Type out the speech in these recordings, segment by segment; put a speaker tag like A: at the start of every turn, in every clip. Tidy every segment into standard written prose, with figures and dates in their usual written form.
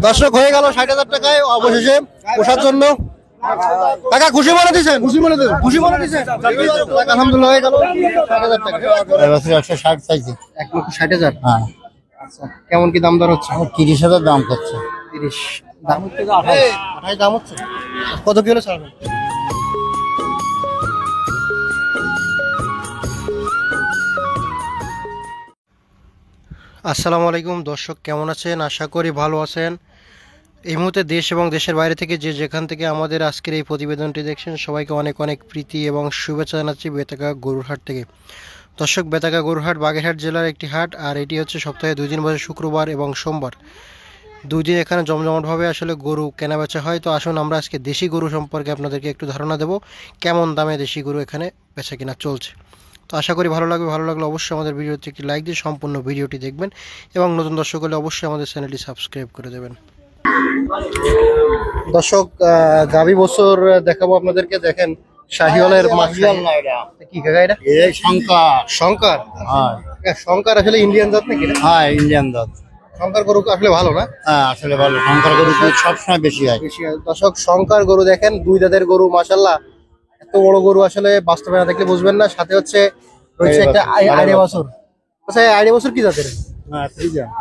A: দর্শক হয়ে গেল 60,000 টাকায় অবশেষে পোষার জন্য। টাকা খুশি মনে দিচ্ছেন? খুশি মনে দিচ্ছেন? আলহামদুলিল্লাহ হয়ে গেল 60,000 টাকা।
B: 160 চাইছি।
A: 1,60,000।
B: হ্যাঁ।
A: আচ্ছা, কেমন কি দাম দর হচ্ছে?
B: 30,000 দাম করছে।
A: 30 দাম হচ্ছে, 28 দাম হচ্ছে। কত কিলো ছাড়বেন? আসসালামু আলাইকুম দর্শক, কেমন আছেন? আশা করি ভালো আছেন। এই মুহূর্তে দেশ এবং দেশের বাইরে থেকে যে যেখান থেকে আমাদের আজকের এই প্রতিবেদনটি দেখছেন, সবাইকে অনেক অনেক প্রীতি এবং শুভেচ্ছা জানাচ্ছি বেতাগা গরুরহাট থেকে। দর্শক, বেতাগা গরুরহাট বাগেরহাট জেলার একটি হাট, আর এটি হচ্ছে সপ্তাহে 2 দিন বসে, শুক্রবার এবং সোমবার। 2 দিন এখানে জমজমাটভাবে আসলে গরু কেনাবেচা হয়। তো আসুন আমরা আজকে দেশি গরু সম্পর্কে আপনাদেরকে একটু ধারণা দেব, কেমন দামে দেশি গরু এখানে বেচা কিনা চলছে। তো আশা করি ভালো লাগবে। ভালো লাগলে অবশ্যই আমাদের ভিডিওতে একটি লাইক দিয়ে সম্পূর্ণ ভিডিওটি দেখবেন, এবং নতুন দর্শক হলে অবশ্যই আমাদের চ্যানেলটি সাবস্ক্রাইব করে দেবেন। দর্শক, গাভী বছর দেখাবো আপনাদেরকে। দেখেন শাহিওয়ালের কি কাকা এটা? শঙ্কর। হ্যাঁ, শঙ্কর আসলে ইন্ডিয়ান জাত নাকি?
B: হ্যাঁ, ইন্ডিয়ান জাত।
A: শঙ্কর গরু আসলে ভালো না?
B: হ্যাঁ, আসলে ভালো। শঙ্কর গরু সবসময় বেশি হয়।
A: দর্শক, শঙ্কর গরু দেখেন, 2 দাঁতের গরু, মাশাআল্লাহ। এত বড় গরু আসলে বাস্তবে না দেখলে বুঝবেন না। সাথে হচ্ছে একটা আইডিয়া বছর। আচ্ছা, আইডিয়া বছর কি জাতের?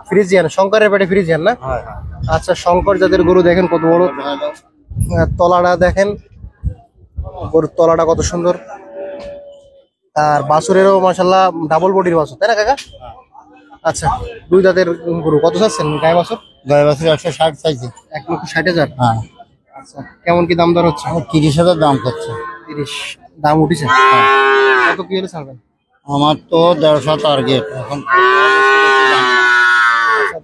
A: ফ্রিজিয়ান। শঙ্করের পেটে ফ্রিজিয়ান না? আচ্ছা, শঙ্কর জাতের গরু দেখেন কত বড়। তলাটা দেখেন, গরুর তলাটা কত সুন্দর। আর বাছুরেরও মাশাআল্লাহ ডাবল বডির বাছুর, তাই না কাকা? আচ্ছা, 2 দাঁতের গরু কত চাচ্ছেন গায়ে বাছুর?
B: গায়ে বাছুর 160 চাইছি।
A: 1,60,000।
B: হ্যাঁ।
A: আচ্ছা, কেমন কি দাম দর হচ্ছে?
B: 30,000 দাম করছে।
A: 30 দাম উঠেছে। কত কি হলে ছাড়বেন?
B: আমার তো 150 টার্গেট এখন।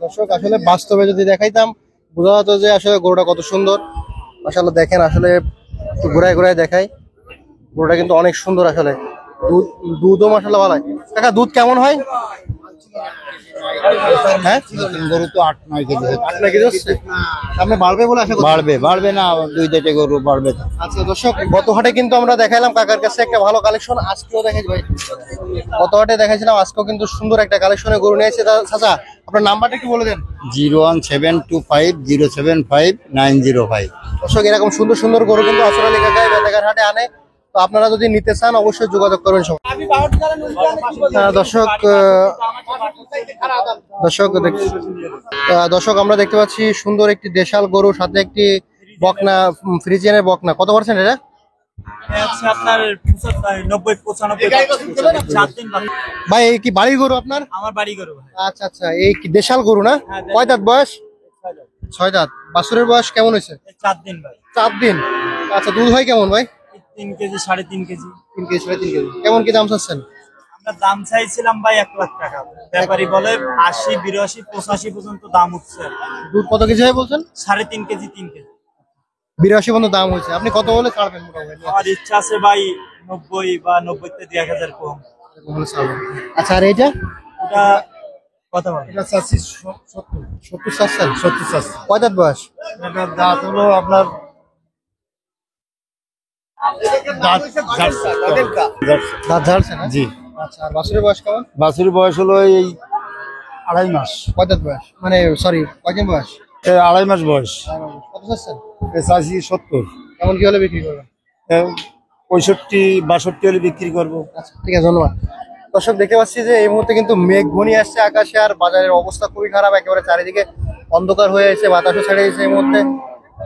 A: দর্শক, আসলে বাস্তবে যদি দেখাইতাম বোঝা যেত যে আসলে গরুটা কত সুন্দর। মাশাআল্লাহ দেখেন, আসলে একটু ঘুরায় ঘুরায় দেখাই। গরুটা কিন্তু অনেক সুন্দর আসলে। দুধও মাশাআল্লাহ ভালো হয়। কাকা, দুধ কেমন হয়? হ্যাঁ,
B: গরু তো 8-9 কেজি।
A: 8-9 কেজি হচ্ছে। সামনে বাড়বে বলে আশা করছি।
B: বাড়বে না, 2 দাঁতে গরু বাড়বে।
A: আচ্ছা দর্শক, গত হাটে কিন্তু আমরা দেখাইলাম কাকার কাছে একটা ভালো কালেকশন। আজকেও দেখাই ভাই, গত হাটে দেখাইছিলাম, আজকেও কিন্তু সুন্দর একটা কালেকশনে গরু নিয়েছে। চাচা, আপনার নাম্বারটা একটু বলে দেন।
B: 01725075905।
A: দর্শক, এরকম সুন্দর সুন্দর গরু কিন্তু আসলে কাকায় বেতাগার হাটে আনে। তো আপনারা যদি নিতে চান অবশ্যই যোগাযোগ করবেন সবাই। দর্শক আমরা দেখতে পাচ্ছি সুন্দর একটি দেশাল গরু, সাথে একটি বকনা, ফ্রিজিয়ানের বকনা। কত পার্সেন্ট এটা? ভাই, এই কি বাড়ির গরু আপনার?
C: আমার বাড়ি গরু।
A: আচ্ছা আচ্ছা, এই কি দেশাল গরু না? কয় দাঁত বয়স? 6 দাঁত। বাছুরের বয়স কেমন হয়েছে?
C: 4 দিন ভাই।
A: 4 দিন। আচ্ছা, দুধ হয় কেমন ভাই?
C: 3 কেজি, 3.5 কেজি।
A: 3 KG, 3.5 KG. কেমন কি দাম চাচ্ছেন?
C: আমরা দাম চাইছিলাম ভাই 1 লাখ টাকা। ব্যাপারী বলে 80, 82, 85 পর্যন্ত দাম উঠছে।
A: দুধ কত কেজি হয় বলছেন?
C: 3.5 কেজি, 3 কেজি।
A: 82 পর্যন্ত দাম হয়েছে। আপনি কত বলে ছাড়বেন মোটামুটি?
C: আমার ইচ্ছা আছে ভাই 90 বা 90 তে 1000 কম।
A: আচ্ছা, আর এইটা?
C: এটা কত বলে?
A: এটা চাচ্ছি 70 চাচ্ছেন?
B: 70 চাচ্ছি।
A: কয় দাঁত বয়স?
B: এটা দাঁত হলো আপনার
A: দাঁত ঝাড়ছে না?
B: জি।
A: আচ্ছা, আর বাছুরের বয়স কেমন?
B: বাছুরের বয়স হলো এই 2.5 মাস।
A: কয় দাঁত বয়স, মানে সরি কয়দিন বয়স?
B: 2.5 মাস বয়স।
A: কত চাচ্ছেন?
B: চাষি 70।
A: কেমন কি হলে বিক্রি করবেন?
B: 65-62 হলে বিক্রি করবো।
A: আচ্ছা, ঠিক আছে, ধন্যবাদ। দর্শক, দেখতে পাচ্ছি যে এই মুহূর্তে কিন্তু মেঘ ঘনিয়ে আসছে আকাশে, আর বাজারের অবস্থা খুবই খারাপ। একেবারে চারিদিকে অন্ধকার হয়ে এসে, বাতাসও ছেড়ে গেছে এই মুহূর্তে।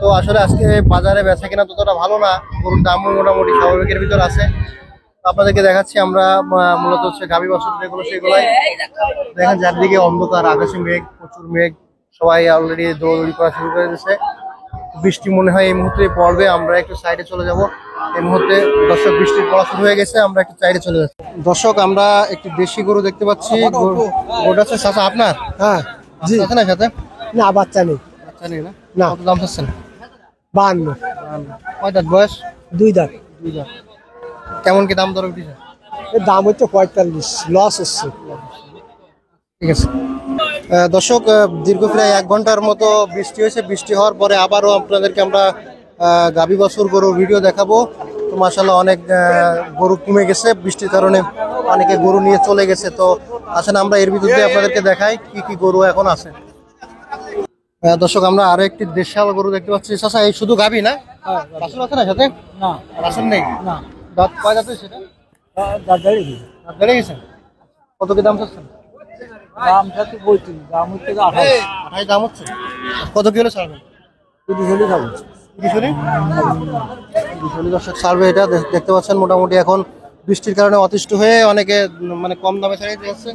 A: তো আসলে আজকে বাজারে বেচা কিনা ততটা ভালো না। গরুর দামও মোটামুটি স্বাভাবিকের ভিতর আছে। আপনাদেরকে দেখাচ্ছি আমরা মূলত হচ্ছে গাভী বাছুর যেগুলো সেগুলাই দেখেন। চারদিকে অন্ধকার, আকাশে মেঘ, প্রচুর মেঘ। সবাই অলরেডি দৌড়াদৌড়ি করা শুরু করে দিয়েছে। বৃষ্টি মনে হয় এই মুহূর্তে পড়বে। আমরা একটু সাইডে চলে যাব। এই মুহূর্তে দর্শক বৃষ্টির পড়া শুরু হয়ে গেছে, আমরা একটু সাইডে চলে যাচ্ছি। দর্শক, আমরা একটি দেশি গরু দেখতে পাচ্ছি। গরুটা হচ্ছে চাচা আপনার?
D: হ্যাঁ।
A: জি। আছে না সাথে?
D: না, বাচ্চা নেই।
A: বাচ্চা নেই না?
D: না।
A: কত দাম চাচ্ছেন?
D: 52।
A: কয় দাঁত বয়স?
D: 2 দাঁত।
A: 2 দাঁত। কেমন কি দাম দর উঠেছে?
D: এর দাম হচ্ছে 45, লস হচ্ছে।
A: ঠিক আছে। দর্শক, দীর্ঘ প্রায় 1 ঘন্টার মতো বৃষ্টি হয়েছে। বৃষ্টি হওয়ার পরে আবারও আপনাদেরকে আমরা গাভী বাছুর গরুর ভিডিও দেখাবো। তো মাশাআল্লাহ অনেক গরু কমে গেছে বৃষ্টির কারণে, অনেকে গরু নিয়ে চলে গেছে। তো আসেন আমরা এর ভিতর দিয়ে আপনাদেরকে দেখাই কি কি গরু এখন আছে। দর্শক আমরা আরো একটি দেশাল গরু দেখতে পাচ্ছি। চাচা এই শুধু গাবি না, বাছুর আছে না সাথে?
D: না
A: বাছুর নেই?
D: না
A: দাঁত কয় দাঁতের সেটা? দাঁত বেড়ে গেছে। কত কি দাম চাচ্ছেন?
D: দামটা তো বলছি, দাম হচ্ছে
A: 28 দাম হচ্ছে। কত কি হলে ছাড়বেন?
D: 30 হলে খাবো।
A: 30 হলে? 30 হলে দর্শক ছাড়বে। এটা দেখতে পাচ্ছেন মোটামুটি এখন বৃষ্টির কারণে অতিষ্ঠ হয়ে অনেকে মানে কম দামে ছেড়ে দিয়েছে।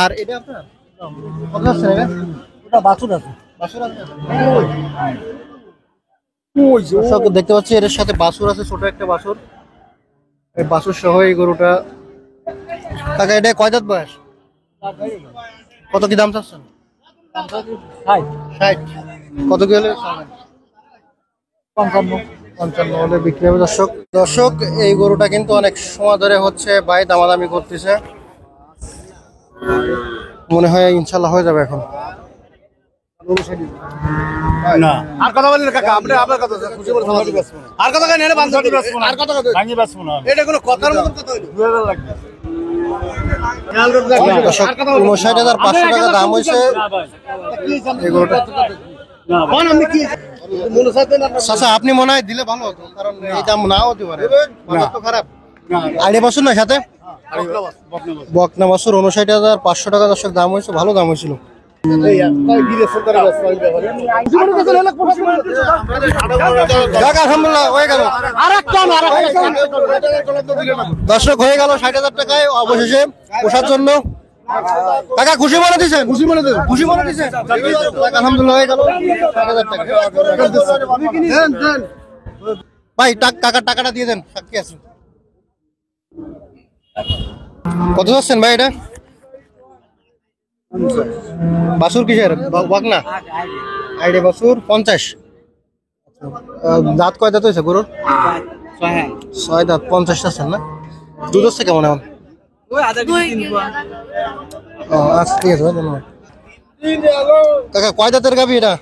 A: আর এটা আপনার কত যাচ্ছে এটা?
D: ওটা বাছুর আছে।
A: বাছুর আছে? দর্শক দেখতে পাচ্ছি এর সাথে বাছুর আছে, ছোট একটা বাছুর। এই বাছুর সহ এই গরুটা। কাকা এটা কয় দাঁত বয়স? কত কি দাম চাচ্ছেন? 60। কত কি হলে ছাড়বেন? 55 হলে বিক্রি হবে। দর্শক এই গরুটা কিন্তু অনেক সময় ধরে হচ্ছে ভাই দামাদামি করতেছে, মনে হয় ইনশাল্লাহ হয়ে যাবে এখন।
B: না আর কথা বলেন কাকা, আপনি আপনার কথা খুশি করে সমাধি বেচবো না। আর কথা কেন? আর কথা কথা ভাঙি বেচবো না। এটা কোনো কথার মতন কথা হইলো। 2000 লাগবে।
A: দর্শক 59,500 টাকা দাম হয়েছে এই গরুটা। চাচা আপনি মনে হয় দিলে ভালো হতো, কারণ এই দাম নাও হতে পারে, বাজার তো খারাপ। আড়াই বছর নয় সাথে বকনা বছর 59,500 টাকা দর্শক দাম হয়েছে, ভালো দাম হয়েছিল। আলহামদুলিল্লাহ হয়ে গেল, দর্শক হয়ে গেল 60,000 টাকায় অবশেষে পোষার জন্য। টাকা খুশি মনে দিচ্ছেন? খুশি মনে দিচ্ছেন? আলহামদুলিল্লাহ হয়ে গেল 60,000 টাকা। ভাই কাকার টাকাটা দিয়ে দেন, সাক্ষী আছে। কত যাচ্ছেন ভাই এটা? বাছুর কিসের? বকনা আইডে বাছুর 50। দাঁত কয় দাঁত হয়েছে গরুর? 6 দাঁত। 50 আছেন না? দুধ হচ্ছে কেমন এখন? আচ্ছা ঠিক আছে ভাই, ধন্যবাদ। কাকা কয় দাঁতের গাভি এটা?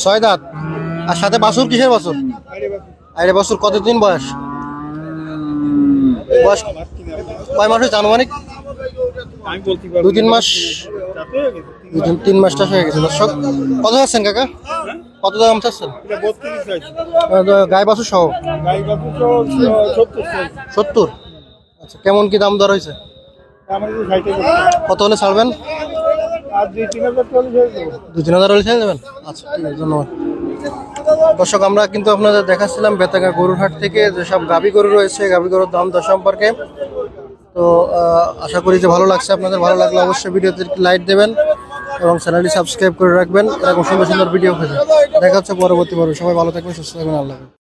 A: 6 দাঁত। আর সাথে বাছুর কিসের বাছুর? আইডে বাছুর। কতদিন বয়স? বয়স কয় মাস হয়েছে আনুমানিক? 2-3 মাস। 2-3 মাসটা হয়ে গেছে। দর্শক কত যাচ্ছেন কাকা? কত দাম চাচ্ছেন? গাই বাছুর সহ 70। আচ্ছা কেমন কি দাম দর হয়েছে? কত হলে ছাড়বেন? 2-3 হাজার হলে ছেড়ে দেবেন। আচ্ছা ঠিক আছে, ধন্যবাদ। দর্শক আমরা কিন্তু আপনাদের দেখাচ্ছিলাম বেতাগা গরুর হাট থেকে যেসব গাভী গরু রয়েছে, গাভী গরুর দাম দর সম্পর্কে। তো আশা করি যে ভালো লাগছে আপনাদের। ভালো লাগলে অবশ্যই ভিডিওতে লাইক দেবেন এবং চ্যানেলটি সাবস্ক্রাইব করে রাখবেন এরকম সুন্দর সুন্দর ভিডিও পেতে। দেখা হচ্ছে পরবর্তী পর্বে। সবাই ভালো থাকবেন, সুস্থ থাকবেন। আল্লাহ হাফেজ।